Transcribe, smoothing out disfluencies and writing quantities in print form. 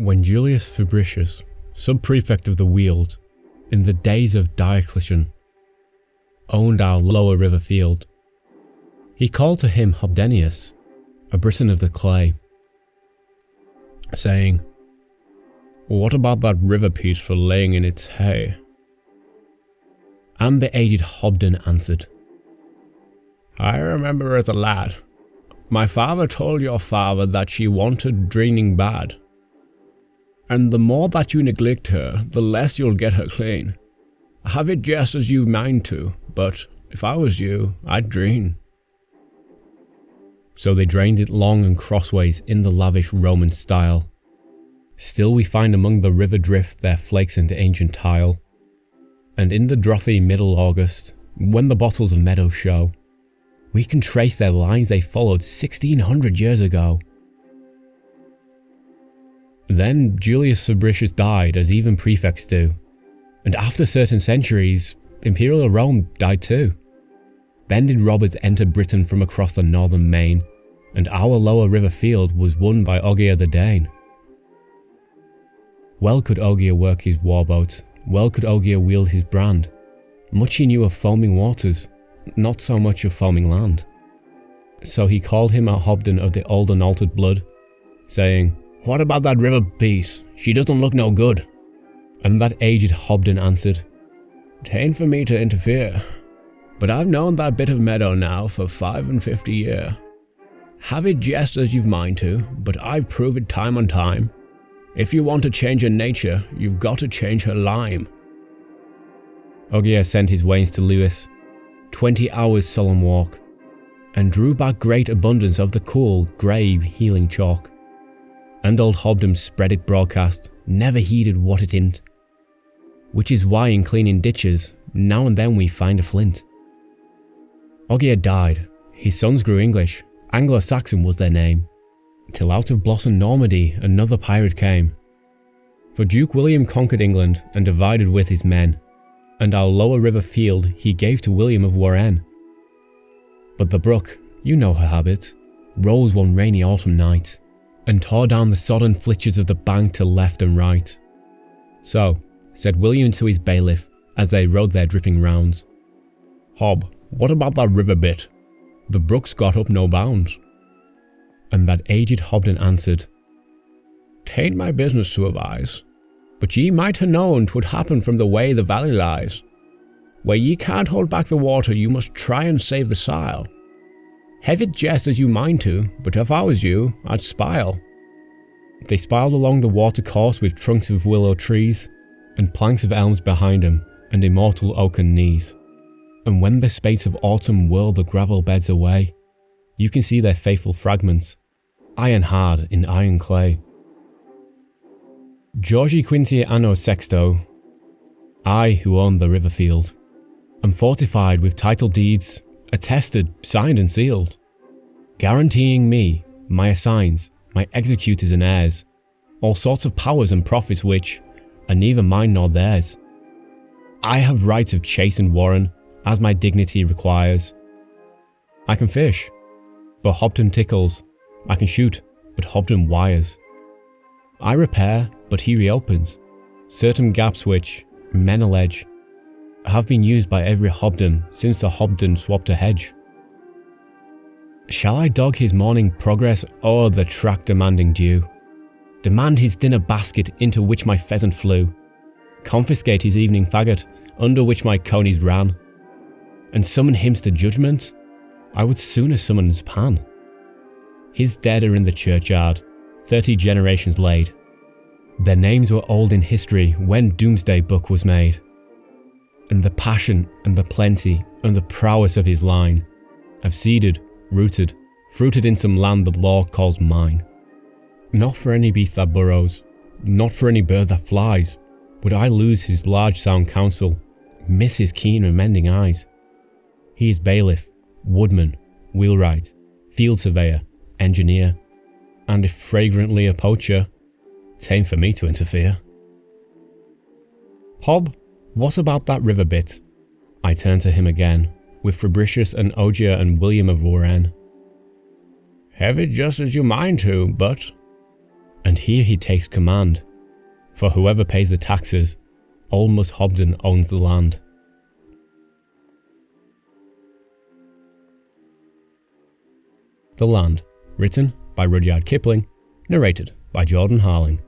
When Julius Fabricius, Sub-Prefect of the Weald, in the days of Diocletian, owned our lower river field, he called to him Hobdenius, a Briton of the clay, saying, "What about that river piece for laying in its hay?" And the aged Hobden answered, "I remember as a lad, my father told your father that she wanted dreening bad, and the more that you neglect her, the less you'll get her clean. Have it just as you mind to, but if I was you, I'd dreen." So they drained it long and crossways in the lavish Roman style. Still we find among the river drift their flakes and ancient tile. And in the drouthy middle August, when the bottles of meadows show, we can trace their lines they followed 1600 years ago. Then Julius Fabricius died, as even prefects do, and after certain centuries, Imperial Rome died too. Then did robbers enter Britain from across the northern main, and our lower river field was won by Ogier the Dane. Well could Ogier work his warboat, well could Ogier wield his brand. Much he knew of foaming waters, not so much of foaming land. So he called him a Hobden of the old and altered blood, saying, "What about that river piece? She doesn't look no good." And that aged Hobden answered, "'Tain't for me to interfere, but I've known that bit of meadow now for 55 year. Have it just as you've mind to, but I've proved it time on time. If you want to change her nature, you've got to change her lime." Ogier sent his wains to Lewis, 20 hours solemn walk, and drew back great abundance of the cool, grey, healing chalk. And old Hobden spread it broadcast, never heeded what it int. Which is why in cleaning ditches, now and then we find a flint. Ogier died, his sons grew English, Anglo-Saxon was their name, till out of Blossom Normandy another pirate came. For Duke William conquered England and divided with his men, and our lower river field he gave to William of Warenne. But the brook, you know her habit, rose one rainy autumn night, and tore down the sodden flitches of the bank to left and right. So, said William to his bailiff, as they rode their dripping rounds, "Hob, what about that river bit? The brook's got up no bounds." And that aged Hobden answered, "'Tain't my business to advise, but ye might ha' known 'twould happen from the way the valley lies. Where ye can't hold back the water, you must try and save the sile. Have it just as you mind to, but if I was you, I'd spile." They spiled along the water course with trunks of willow trees, and planks of elms behind them, and immortal oaken knees. And when the spates of autumn whirl the gravel beds away, you can see their faithful fragments, iron hard in iron clay. Georgi Quinti anno sexto, I who own the river field, am fortified with title deeds, attested, signed and sealed, guaranteeing me, my assigns, my executors and heirs, all sorts of powers and profits which are neither mine nor theirs. I have rights of chase and warren, as my dignity requires. I can fish, but Hobden tickles. I can shoot, but Hobden wires. I repair, but he reopens. Certain gaps which, men allege, have been used by every Hobden since the Hobden swapped a hedge. Shall I dog his morning progress o'er the track demanding due? Demand his dinner basket into which my pheasant flew? Confiscate his evening faggot under which my conies ran? And summon him to judgment? I would sooner summon his Pan. His dead are in the churchyard, 30 generations laid. Their names were old in history when Doomsday Book was made. And the passion and the plenty and the prowess of his line have seeded, rooted, fruited in some land the law calls mine. Not for any beast that burrows, not for any bird that flies, would I lose his large sound counsel, miss his keen and mending eyes. He is bailiff, woodman, wheelwright, field surveyor, engineer, and if fragrantly a poacher, 'tain't for me to interfere. Hob, what about that river bit? I turned to him again, with Fabricius and Ogier and William of Warenne. Have it just as you mind to, but and here he takes command, for whoever pays the taxes, old Mus Hobden owns the land. The Land, written by Rudyard Kipling, narrated by Jordan Harling.